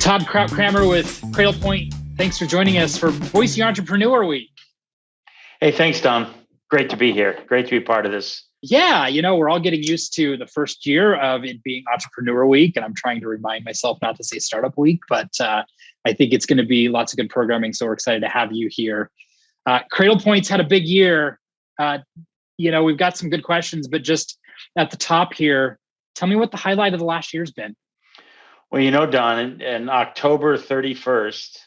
Todd Krautkremer with Cradlepoint. Thanks for joining us for Boise Entrepreneur Week. Hey, thanks, Don. Great to be here. Great to be part of this. Yeah, we're all getting used to the first year of it being Entrepreneur Week, and I'm trying to remind myself not to say Startup Week, but I think it's going to be lots of good programming, so we're excited to have you here. Cradlepoint's had a big year. We've got some good questions, but just at the top here, tell me what the highlight of the last year's been. Well, Don, and October 31st,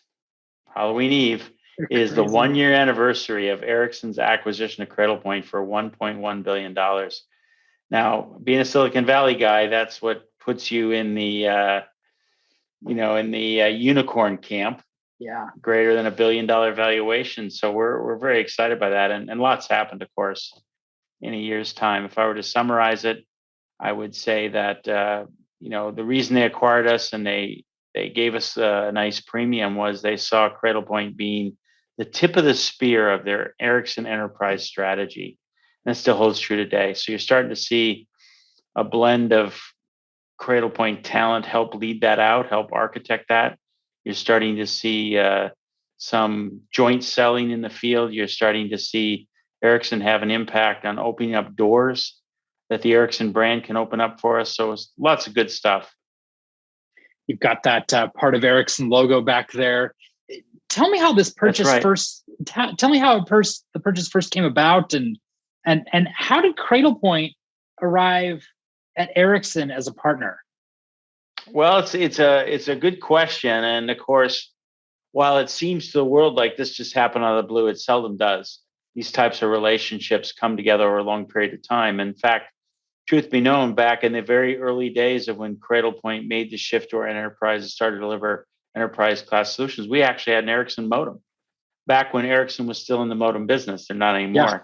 Halloween Eve, is the 1-year anniversary of Ericsson's acquisition of Cradlepoint for $1.1 billion. Now, being a Silicon Valley guy, that's what puts you in the, unicorn camp. Yeah, greater than $1 billion valuation. So we're very excited by that, and lots happened, of course, in a year's time. If I were to summarize it, I would say that the reason they acquired us and they gave us a nice premium was they saw Cradlepoint being the tip of the spear of their Ericsson enterprise strategy. And that still holds true today. So you're starting to see a blend of Cradlepoint talent help lead that out, help architect that. You're starting to see some joint selling in the field. You're starting to see Ericsson have an impact on opening up doors that the Ericsson brand can open up for us. So it's lots of good stuff. You've got that part of Ericsson logo back there. Tell me how this purchase first. Tell me how the purchase first came about, and how did Cradlepoint arrive at Ericsson as a partner? Well, it's a good question, and of course, while it seems to the world like this just happened out of the blue, it seldom does. These types of relationships come together over a long period of time. In fact, truth be known, back in the very early days of when Cradlepoint made the shift to our enterprise and started to deliver enterprise class solutions, we actually had an Ericsson modem back when Ericsson was still in the modem business. They're not anymore. Yeah,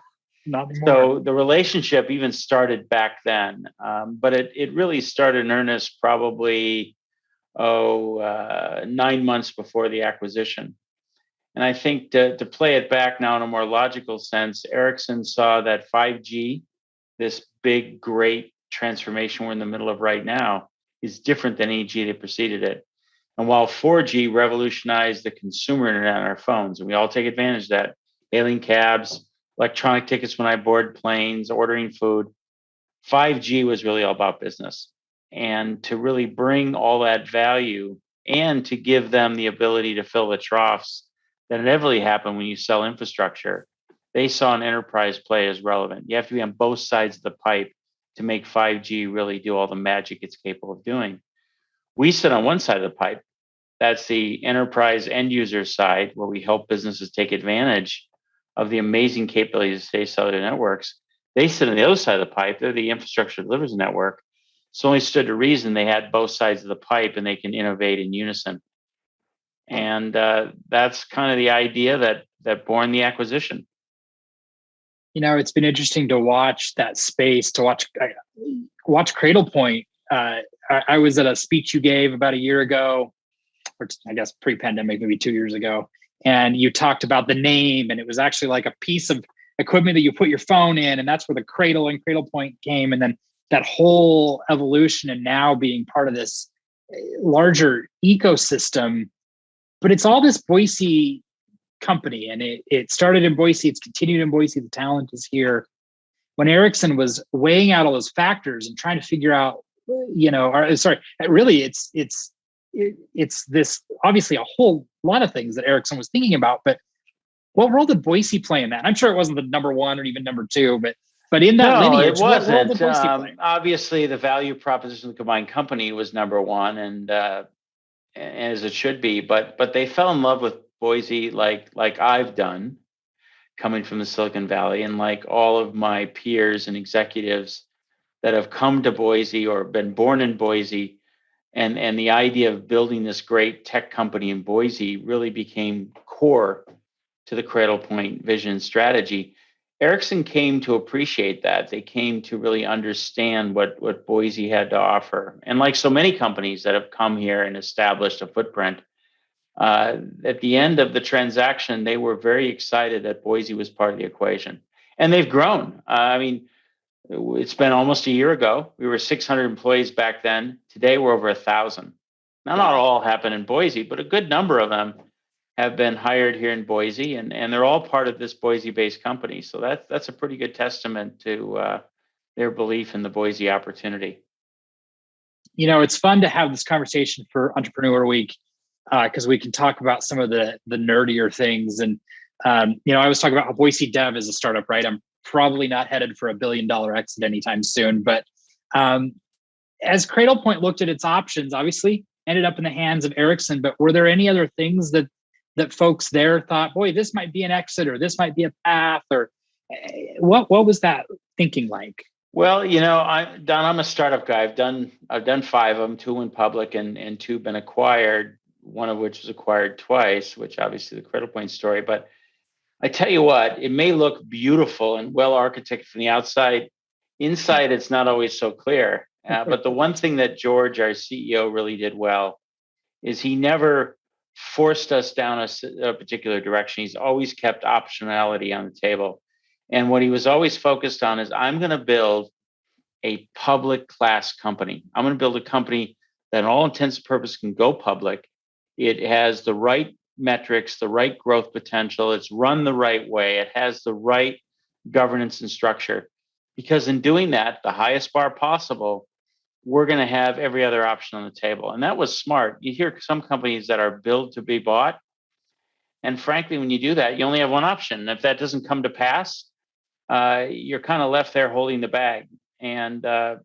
not anymore. So the relationship even started back then, but it really started in earnest probably 9 months before the acquisition. And I think to play it back now in a more logical sense, Ericsson saw that 5G, this big, great transformation we're in the middle of right now, is different than any G that preceded it. And while 4G revolutionized the consumer internet on our phones, and we all take advantage of that, hailing cabs, electronic tickets when I board planes, ordering food, 5G was really all about business. And to really bring all that value and to give them the ability to fill the troughs that inevitably happen when you sell infrastructure, they saw an enterprise play as relevant. You have to be on both sides of the pipe to make 5G really do all the magic it's capable of doing. We sit on one side of the pipe. That's the enterprise end user side, where we help businesses take advantage of the amazing capabilities of today's cellular networks. They sit on the other side of the pipe. They're the infrastructure that delivers the network. So only stood to reason they had both sides of the pipe and they can innovate in unison. And that's kind of the idea that born the acquisition. It's been interesting to watch that space, to watch Cradlepoint. I was at a speech you gave about a year ago, or I guess pre-pandemic, maybe 2 years ago, and you talked about the name, and it was actually like a piece of equipment that you put your phone in, and that's where the Cradle and Cradlepoint came, and then that whole evolution and now being part of this larger ecosystem. But it's all this Boise company, and it started in Boise, it's continued in Boise, the talent is here. When Ericsson was weighing out all those factors and trying to figure out, really it's this obviously a whole lot of things that Ericsson was thinking about, but what role did Boise play in that? I'm sure it wasn't the number one or even number two, but in that lineage, it wasn't. What role did Boise play? Obviously, the value proposition of the combined company was number one, and as it should be. But they fell in love with Boise like I've done, coming from the Silicon Valley, and like all of my peers and executives that have come to Boise or been born in Boise, and the idea of building this great tech company in Boise really became core to the Cradlepoint vision and strategy. Ericsson came to appreciate that. They came to really understand what Boise had to offer. And like so many companies that have come here and established a footprint, at the end of the transaction, they were very excited that Boise was part of the equation. And they've grown. It's been almost a year ago. We were 600 employees back then. Today, we're over 1,000. Now, not all happen in Boise, but a good number of them have been hired here in Boise, and they're all part of this Boise-based company. So that's a pretty good testament to their belief in the Boise opportunity. It's fun to have this conversation for Entrepreneur Week because we can talk about some of the nerdier things. And I was talking about how BoiseDev is a startup, right? I'm probably not headed for $1 billion exit anytime soon. But as Cradlepoint looked at its options, obviously ended up in the hands of Ericsson. But were there any other things that folks there thought, boy, this might be an exit, or this might be a path, or what was that thinking like? Well, Don, I'm a startup guy. I've done 5 of them, 2 went public and 2 been acquired, one of which was acquired twice, which obviously the Cradlepoint story. But I tell you what, it may look beautiful and well architected from the outside. Inside, it's not always so clear. But the one thing that George, our CEO, really did well is he never forced us down a particular direction. He's always kept optionality on the table. And what he was always focused on is, I'm going to build a public class company. I'm going to build a company that, in all intents and purposes, can go public. It has the right metrics, the right growth potential. It's run the right way. It has the right governance and structure. Because in doing that, the highest bar possible, we're going to have every other option on the table. And that was smart. You hear some companies that are built to be bought. And frankly, when you do that, you only have one option. And if that doesn't come to pass, you're kind of left there holding the bag. And I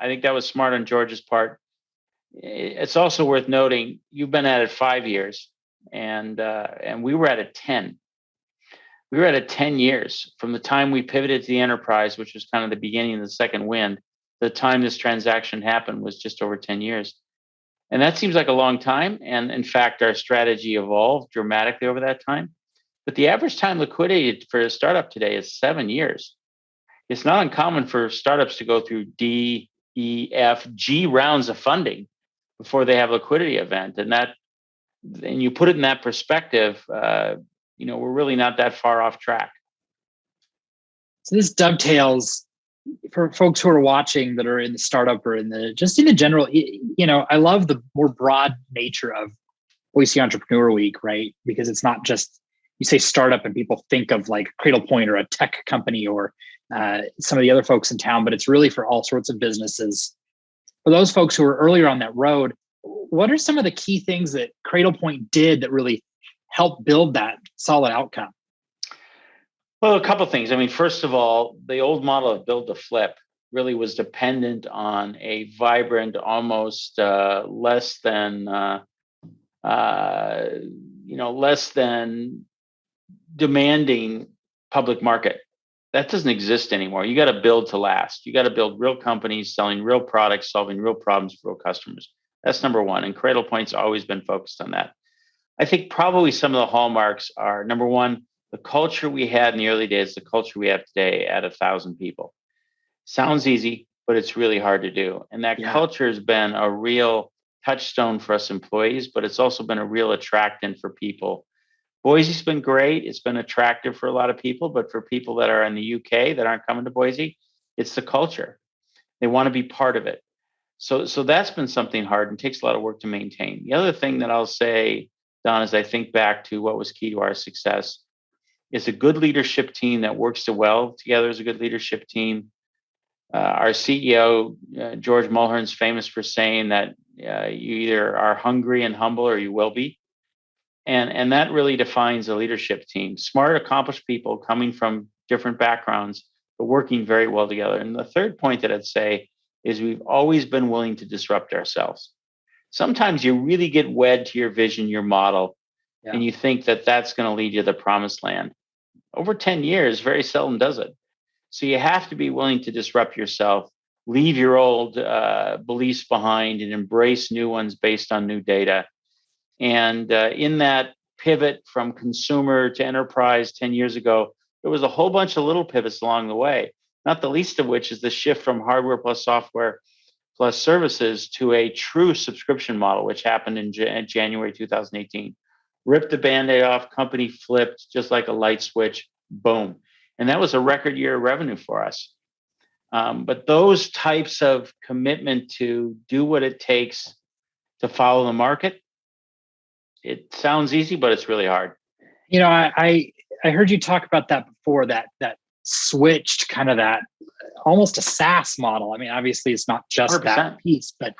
think that was smart on George's part. It's also worth noting, you've been at it 5 years, and we were at it 10. We were at it 10 years from the time we pivoted to the enterprise, which was kind of the beginning of the second wind. The time this transaction happened was just over 10 years. And that seems like a long time. And in fact, our strategy evolved dramatically over that time. But the average time liquidity for a startup today is 7 years. It's not uncommon for startups to go through D, E, F, G rounds of funding before they have a liquidity event. And you put it in that perspective, we're really not that far off track. So this dovetails for folks who are watching that are in the startup or in the general, I love the more broad nature of Boise Entrepreneur Week, right? Because it's not just, you say startup and people think of like Cradlepoint or a tech company or some of the other folks in town, but it's really for all sorts of businesses. For those folks who are earlier on that road, what are some of the key things that Cradlepoint did that really helped build that solid outcome? Well, a couple of things. I mean, first of all, the old model of build to flip really was dependent on a vibrant, almost less than demanding public market. That doesn't exist anymore. You got to build to last. You got to build real companies selling real products, solving real problems for real customers. That's number one. And Cradlepoint's always been focused on that. I think probably some of the hallmarks are, number one, the culture we had in the early days, the culture we have today at 1,000 people. Sounds easy, but it's really hard to do. And that culture has been a real touchstone for us employees, but it's also been a real attractant for people. Boise's been great. It's been attractive for a lot of people, but for people that are in the UK that aren't coming to Boise, it's the culture. They want to be part of it. So that's been something hard and takes a lot of work to maintain. The other thing that I'll say, Don, as I think back to what was key to our success, is a good leadership team that works well together as a good leadership team. Our CEO, George Mulhern's famous for saying that you either are hungry and humble or you will be. And that really defines a leadership team. Smart, accomplished people coming from different backgrounds, but working very well together. And the third point that I'd say is we've always been willing to disrupt ourselves. Sometimes you really get wed to your vision, your model, and you think that that's going to lead you to the promised land. Over 10 years, very seldom does it. So you have to be willing to disrupt yourself, leave your old beliefs behind and embrace new ones based on new data. And in that pivot from consumer to enterprise 10 years ago, there was a whole bunch of little pivots along the way, not the least of which is the shift from hardware plus software plus services to a true subscription model, which happened in January 2018. Ripped the Band-Aid off, company flipped just like a light switch, boom. And that was a record year of revenue for us. But those types of commitment to do what it takes to follow the market. It sounds easy, but it's really hard. I heard you talk about that before, that switched kind of that almost a SaaS model. I mean, obviously it's not just 100%. that piece, but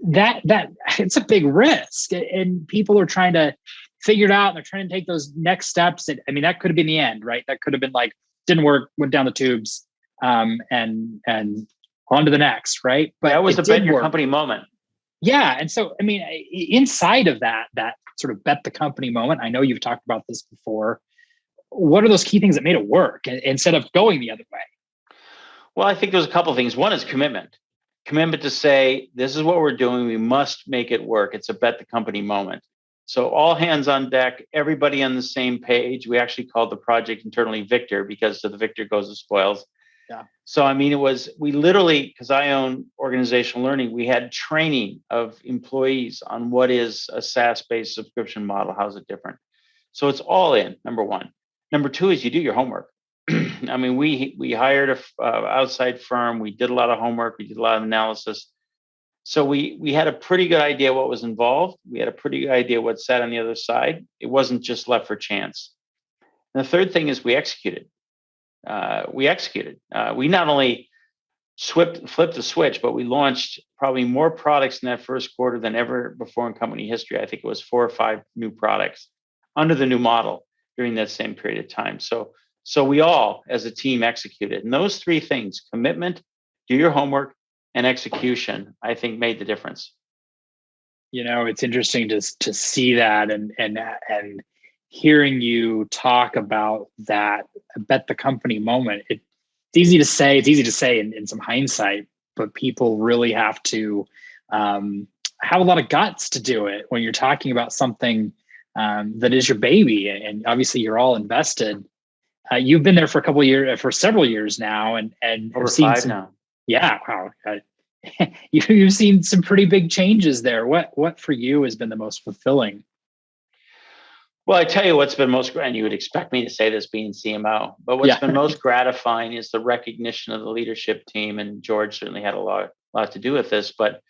that it's a big risk, and people are trying to figure it out, and they're trying to take those next steps. I mean, that could have been the end, right? That could have been like, didn't work, went down the tubes, and on to the next, right? But that was a bet your company moment. Yeah. And so, I mean, inside of that sort of bet the company moment, I know you've talked about this before. What are those key things that made it work instead of going the other way? Well, I think there's a couple of things. One is commitment to say, this is what we're doing. We must make it work. It's a bet the company moment. So all hands on deck, everybody on the same page. We actually called the project internally Victor, because to the victor goes the spoils. Yeah. So, I mean, we literally, because I own organizational learning, we had training of employees on what is a SaaS-based subscription model. How's it different? So it's all in, number one. Number two is you do your homework. I mean, we hired a outside firm. We did a lot of homework. We did a lot of analysis. So we had a pretty good idea what was involved. We had a pretty good idea what sat on the other side. It wasn't just left for chance. And the third thing is we executed. We not only flipped the switch, but we launched probably more products in that first quarter than ever before in company history. I think it was 4 or 5 new products under the new model during that same period of time. So we all, as a team, executed. And those 3 things, commitment, do your homework, and execution, I think made the difference. It's interesting to see that and hearing you talk about that bet the company moment. It's easy to say in some hindsight, but people really have to have a lot of guts to do it when you're talking about something that is your baby, and obviously you're all invested. You've been there for for several years now, and over 5 now. Yeah, wow. You've seen some pretty big changes there. What for you has been the most fulfilling? Well, I tell you what's been most, and you would expect me to say this being CMO, but what's been most gratifying is the recognition of the leadership team, and George certainly had a lot to do with this, but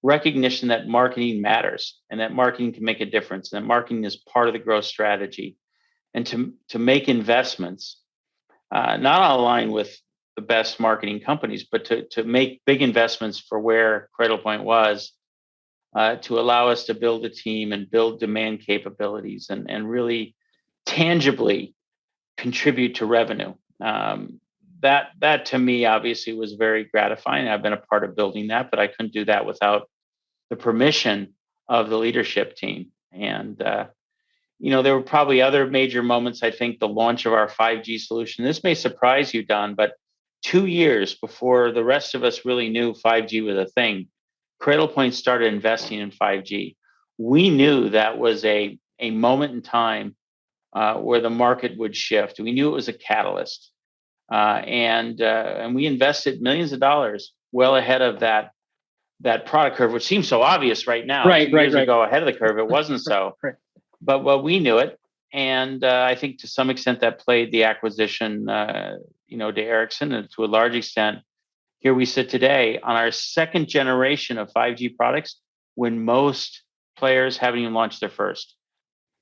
recognition that marketing matters, and that marketing can make a difference, and that marketing is part of the growth strategy, and to make investments, not aligned with the best marketing companies, but to make big investments for where Cradlepoint was, to allow us to build a team and build demand capabilities and really tangibly contribute to revenue. That to me obviously was very gratifying. I've been a part of building that, but I couldn't do that without the permission of the leadership team. And there were probably other major moments. I think the launch of our 5G solution. This may surprise you, Don, but 2 years before the rest of us really knew 5G was a thing, Cradlepoint started investing in 5G. We knew that was a moment in time where the market would shift. We knew it was a catalyst, and we invested millions of dollars well ahead of that product curve, which seems so obvious right now. Right, 2 years right. ago, ahead of the curve, it wasn't so. Right. But we knew it, and I think to some extent that played the acquisition, to Ericsson, and to a large extent. Here we sit today on our 2nd generation of 5G products when most players haven't even launched their first.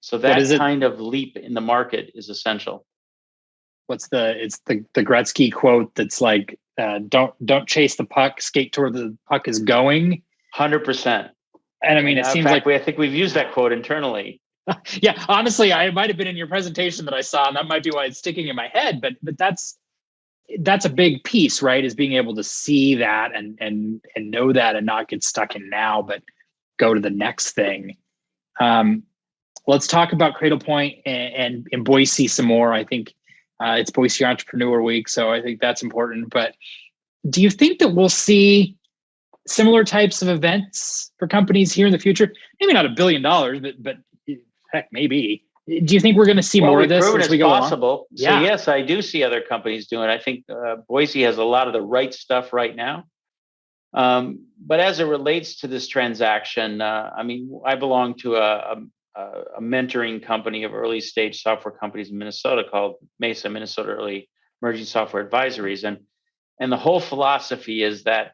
So that kind of leap in the market is essential. It's the Gretzky quote that's like, don't chase the puck, skate toward the puck is going. 100%. And I mean, it seems like I think we've used that quote internally. Yeah, honestly, I might have been in your presentation that I saw, and that might be why it's sticking in my head. But that's a big piece, right? Is being able to see that and know that and not get stuck in now, but go to the next thing. Let's talk about Cradlepoint and in Boise some more. I think it's Boise Entrepreneur Week, so I think that's important. But do you think that we'll see similar types of events for companies here in the future? Maybe not $1 billion, but heck, maybe. Do you think we're going to see more of this as we go possible. along? So yes, I do see other companies doing it. I think Boise has a lot of the right stuff right now. But as it relates to this transaction, I belong to a mentoring company of early stage software companies in Minnesota called Mesa, Minnesota Early Emerging Software Advisories. And the whole philosophy is that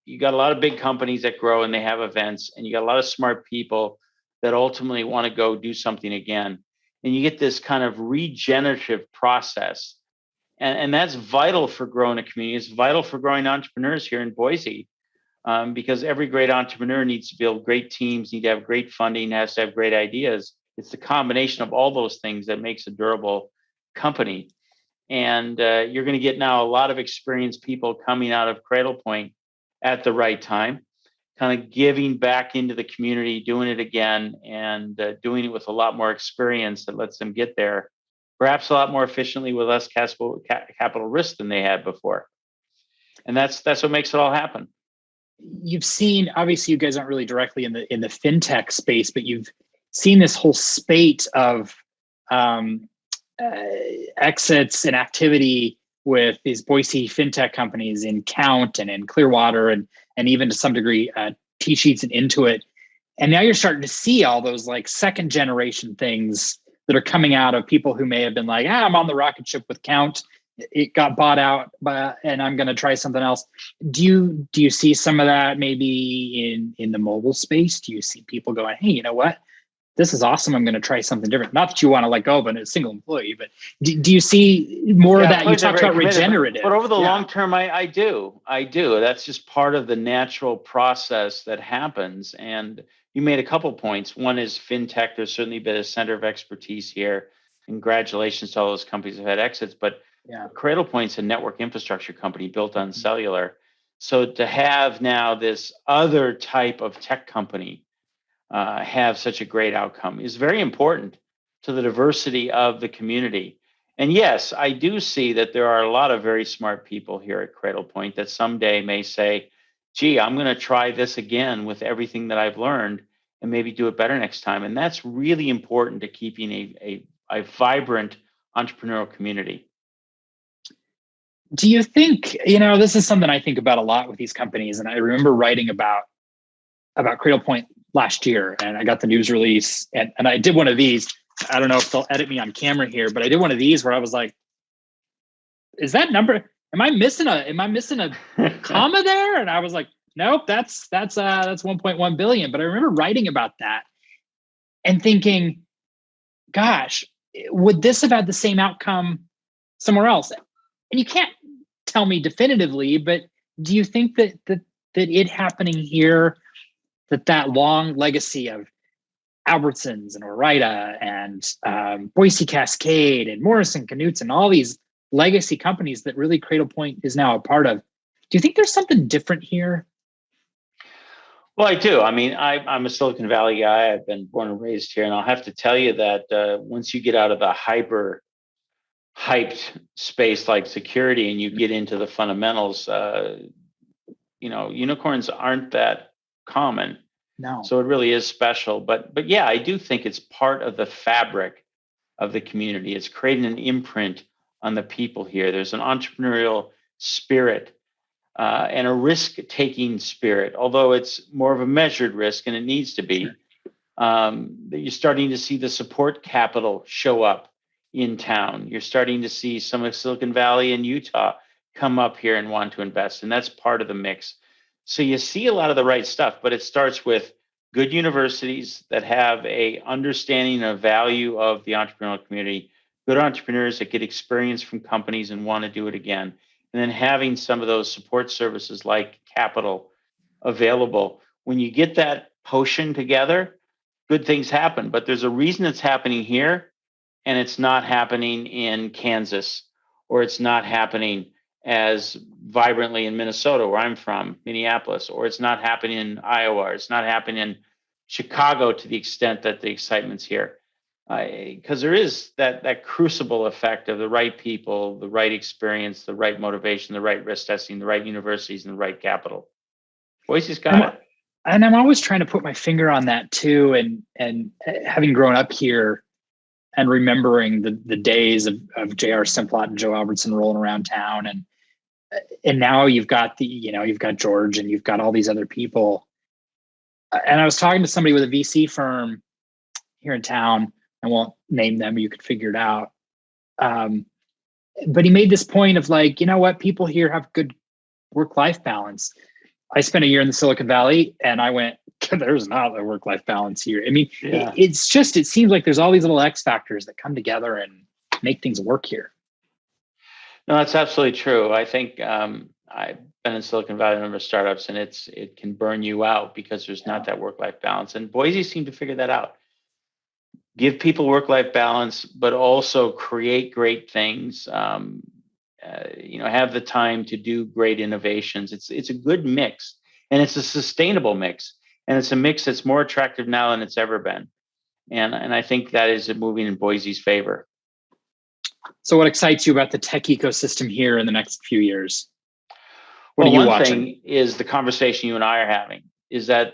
you got a lot of big companies that grow and they have events, and you got a lot of smart people that ultimately want to go do something again. And you get this kind of regenerative process. And that's vital for growing a community. It's vital for growing entrepreneurs here in Boise, because every great entrepreneur needs to build great teams, need to have great funding, has to have great ideas. It's the combination of all those things that makes a durable company. And you're going to get now a lot of experienced people coming out of Cradlepoint at the right time, kind of giving back into the community, doing it again, and doing it with a lot more experience that lets them get there, perhaps a lot more efficiently with less capital risk than they had before. And that's what makes it all happen. You've seen, obviously, you guys aren't really directly in the fintech space, but you've seen this whole spate of exits and activity with these Boise fintech companies in Count and in Clearwater and even to some degree T-Sheets and Intuit. And now you're starting to see all those like second generation things that are coming out of people who may have been like, I'm on the rocket ship with Count. It got bought out, and I'm going to try something else. Do you see some of that maybe in the mobile space? Do you see people going, hey, you know what? This is awesome. I'm going to try something different. Not that you want to let go of a single employee, but do you see more of that? You talked about regenerative. But over the long term, I do. That's just part of the natural process that happens. And you made a couple points. One is fintech. There's certainly been a center of expertise here. Congratulations to all those companies that have had exits. But Cradlepoint's a network infrastructure company built on cellular. So to have now this other type of tech company have such a great outcome is very important to the diversity of the community. And yes, I do see that there are a lot of very smart people here at Cradlepoint that someday may say, gee, I'm going to try this again with everything that I've learned and maybe do it better next time. And that's really important to keeping a vibrant entrepreneurial community. Do you think, this is something I think about a lot with these companies, and I remember writing about Cradlepoint last year, and I got the news release, and I did one of these. I don't know if they'll edit me on camera here, but I did one of these where I was like, is that number, am I missing a comma there? And I was like, nope, that's 1.1 billion. But I remember writing about that and thinking, gosh, would this have had the same outcome somewhere else? And you can't tell me definitively, but do you think that it happening here, that long legacy of Albertsons and Orida and Boise Cascade and Morrison Knudsen, all these legacy companies that really Cradlepoint is now a part of, do you think there's something different here? Well, I do. I mean, I'm a Silicon Valley guy. I've been born and raised here. And I'll have to tell you that once you get out of the hyped space like security and you get into the fundamentals, unicorns aren't that common. No. So it really is special. But yeah, I do think it's part of the fabric of the community. It's creating an imprint on the people here. There's an entrepreneurial spirit and a risk-taking spirit, although it's more of a measured risk, and it needs to be. You're starting to see the support capital show up in town. You're starting to see some of Silicon Valley and Utah come up here and want to invest, and that's part of the mix. So you see a lot of the right stuff, but it starts with good universities that have a understanding of value of the entrepreneurial community, good entrepreneurs that get experience from companies and want to do it again, and then having some of those support services like capital available. When you get that potion together, good things happen. But there's a reason it's happening here, and it's not happening in Kansas, or it's not happening as vibrantly in Minnesota, where I'm from, Minneapolis, or it's not happening in Iowa, or it's not happening in Chicago to the extent that the excitement's here. Because there is that crucible effect of the right people, the right experience, the right motivation, the right risk testing, the right universities, and the right capital. Boise's got it. And I'm always trying to put my finger on that too. And having grown up here and remembering the days of J.R. Simplot and Joe Albertson rolling around town, and now you've got you've got George and you've got all these other people. And I was talking to somebody with a VC firm here in town. I won't name them, you could figure it out. But he made this point of like, you know what, people here have good work-life balance. I spent a year in the Silicon Valley and I went, there's not a work-life balance here. I mean, Yeah. it seems like there's all these little X factors that come together and make things work here. No, that's absolutely true. I think I've been in Silicon Valley, a number of startups, and it can burn you out because there's not that work-life balance. And Boise seemed to figure that out. Give people work-life balance, but also create great things. Have the time to do great innovations. It's a good mix, and it's a sustainable mix, and it's a mix that's more attractive now than it's ever been. And I think that is moving in Boise's favor. So what excites you about the tech ecosystem here in the next few years? What are you one watching? Thing is the conversation you and I are having is that,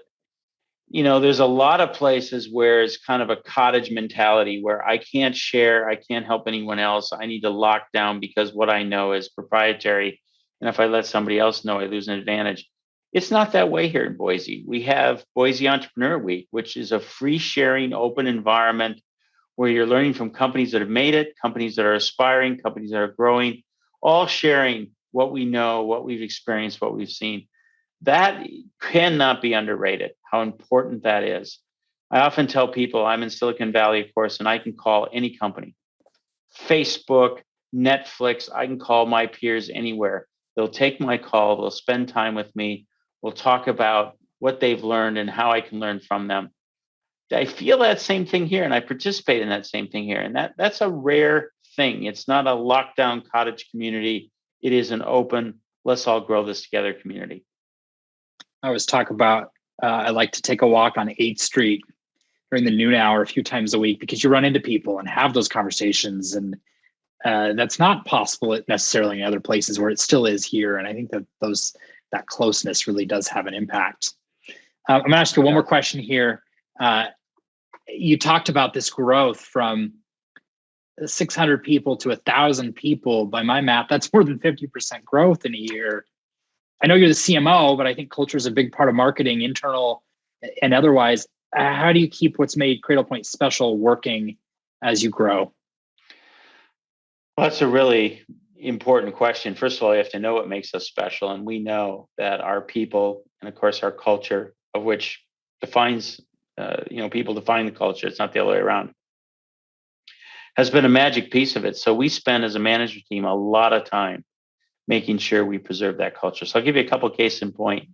there's a lot of places where it's kind of a cottage mentality where I can't share, I can't help anyone else. I need to lock down because what I know is proprietary. And if I let somebody else know, I lose an advantage. It's not that way here in Boise. We have Boise Entrepreneur Week, which is a free sharing, open environment where you're learning from companies that have made it, companies that are aspiring, companies that are growing, all sharing what we know, what we've experienced, what we've seen. That cannot be underrated, how important that is. I often tell people I'm in Silicon Valley, of course, and I can call any company, Facebook, Netflix, I can call my peers anywhere. They'll take my call, they'll spend time with me, we'll talk about what they've learned and how I can learn from them. I feel that same thing here, and I participate in that same thing here. And that's a rare thing. It's not a lockdown cottage community. It is an open, let's all grow this together community. I always talk about, I like to take a walk on 8th Street during the noon hour a few times a week because you run into people and have those conversations. And that's not possible necessarily in other places where it still is here. And I think that that closeness really does have an impact. I'm going to ask you one more question here. You talked about this growth from 600 people to 1,000 people. By my math, that's more than 50% growth in a year. I know you're the CMO, but I think culture is a big part of marketing, internal and otherwise. How do you keep what's made Cradlepoint special working as you grow? Well, that's a really important question. First of all, you have to know what makes us special. And we know that our people, and of course, our culture, of which defines, people define the culture. It's not the other way around. Has been a magic piece of it. So we spend as a management team a lot of time making sure we preserve that culture. So I'll give you a couple of case in point.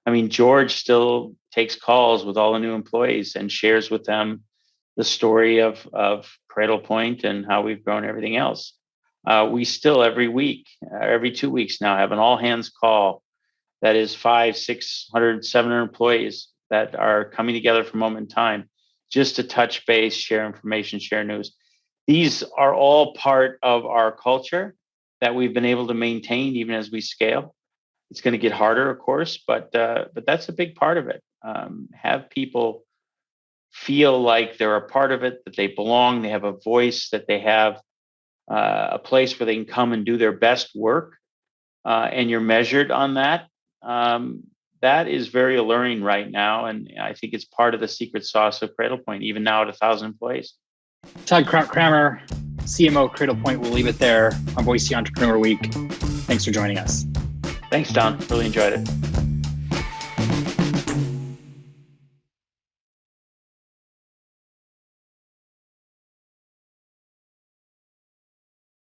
I mean, George still takes calls with all the new employees and shares with them the story of Cradlepoint and how we've grown everything else. We still every week, every 2 weeks now, have an all hands call that is 500, 600, 700 employees that are coming together for a moment in time just to touch base, share information, share news. These are all part of our culture that we've been able to maintain even as we scale. It's going to get harder, of course, but that's a big part of it. Have people feel like they're a part of it, that they belong, they have a voice, that they have a place where they can come and do their best work, and you're measured on that. That is very alluring right now, and I think it's part of the secret sauce of Cradlepoint, even now at 1,000 employees. Todd Krautkremer, CMO Cradlepoint. We'll leave it there on Boise Entrepreneur Week. Thanks for joining us. Thanks, Don. Really enjoyed it.